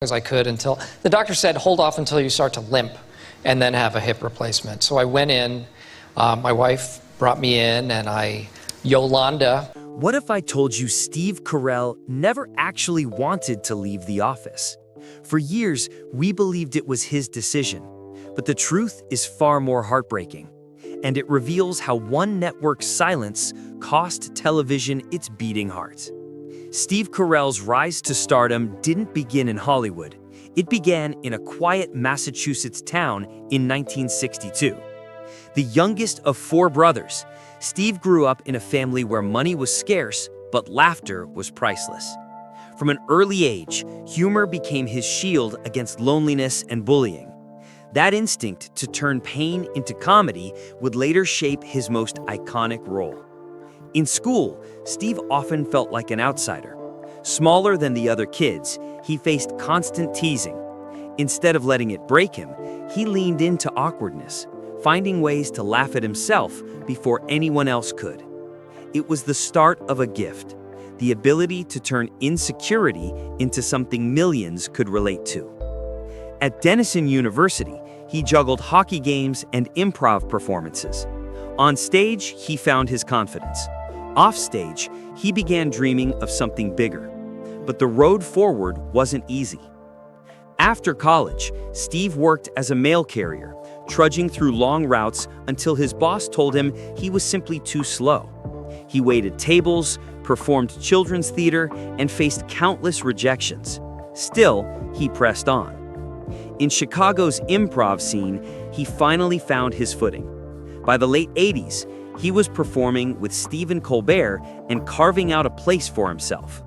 as I could until the doctor said, hold off until you start to limp and then have a hip replacement. So I went in, my wife brought me in, and Yolanda. What if I told you Steve Carell never actually wanted to leave the office? For years, we believed it was his decision, but the truth is far more heartbreaking, and it reveals how one network's silence cost television its beating heart. Steve Carell's rise to stardom didn't begin in Hollywood. It began in a quiet Massachusetts town in 1962. The youngest of four brothers, Steve grew up in a family where money was scarce, but laughter was priceless. From an early age, humor became his shield against loneliness and bullying. That instinct to turn pain into comedy would later shape his most iconic role. In school, Steve often felt like an outsider. Smaller than the other kids, he faced constant teasing. Instead of letting it break him, he leaned into awkwardness, finding ways to laugh at himself before anyone else could. It was the start of a gift, the ability to turn insecurity into something millions could relate to. At Denison University, he juggled hockey games and improv performances. On stage, he found his confidence. Offstage, he began dreaming of something bigger. But the road forward wasn't easy. After college, Steve worked as a mail carrier, trudging through long routes until his boss told him he was simply too slow. He waited tables, performed children's theater, and faced countless rejections. Still, he pressed on. In Chicago's improv scene, he finally found his footing. By the late 80s, he was performing with Stephen Colbert and carving out a place for himself.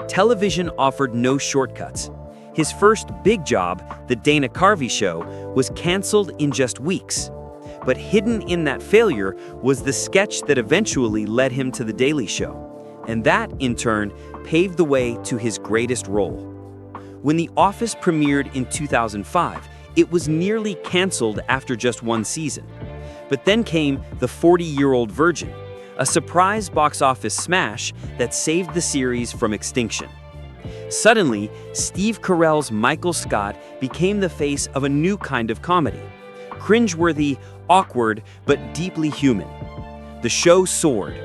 Television offered no shortcuts. His first big job, The Dana Carvey Show, was canceled in just weeks. But hidden in that failure was the sketch that eventually led him to The Daily Show. And that, in turn, paved the way to his greatest role. When The Office premiered in 2005, it was nearly canceled after just one season. But then came The 40-Year-Old Virgin, a surprise box office smash that saved the series from extinction. Suddenly, Steve Carell's Michael Scott became the face of a new kind of comedy. Cringeworthy, awkward, but deeply human. The show soared.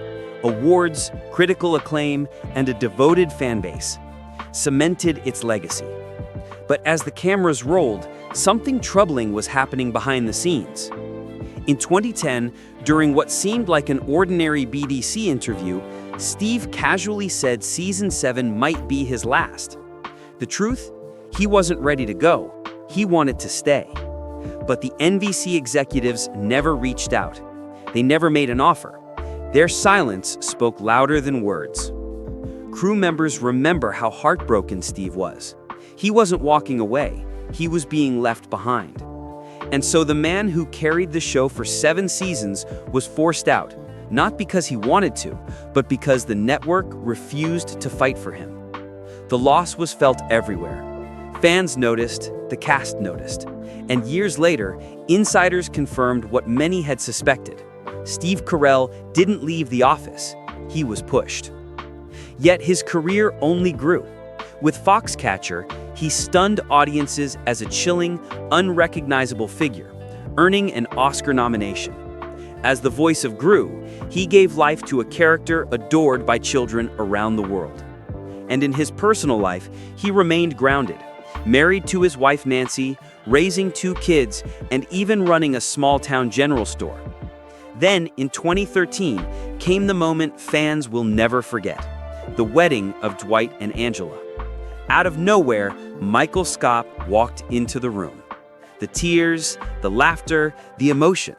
Awards, critical acclaim, and a devoted fan base cemented its legacy. But as the cameras rolled, something troubling was happening behind the scenes. In 2010, during what seemed like an ordinary BDC interview, Steve casually said Season 7 might be his last. The truth? He wasn't ready to go. He wanted to stay. But the NBC executives never reached out. They never made an offer. Their silence spoke louder than words. Crew members remember how heartbroken Steve was. He wasn't walking away. He was being left behind. And so the man who carried the show for 7 seasons was forced out, not because he wanted to, but because the network refused to fight for him. The loss was felt everywhere. Fans noticed, the cast noticed, and years later, insiders confirmed what many had suspected. Steve Carell didn't leave the office, he was pushed. Yet his career only grew. With Foxcatcher, he stunned audiences as a chilling, unrecognizable figure, earning an Oscar nomination. As the voice of Gru, he gave life to a character adored by children around the world. And in his personal life, he remained grounded, married to his wife Nancy, raising 2 kids, and even running a small-town general store. Then, in 2013, came the moment fans will never forget: the wedding of Dwight and Angela. Out of nowhere, Michael Scott walked into the room. The tears, the laughter, the emotion.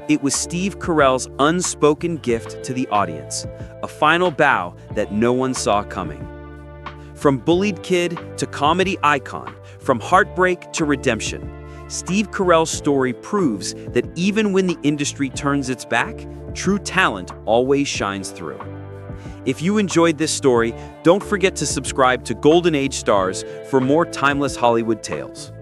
It was Steve Carell's unspoken gift to the audience, a final bow that no one saw coming. From bullied kid to comedy icon, from heartbreak to redemption, Steve Carell's story proves that even when the industry turns its back, true talent always shines through. If you enjoyed this story, don't forget to subscribe to Golden Age Stars for more timeless Hollywood tales.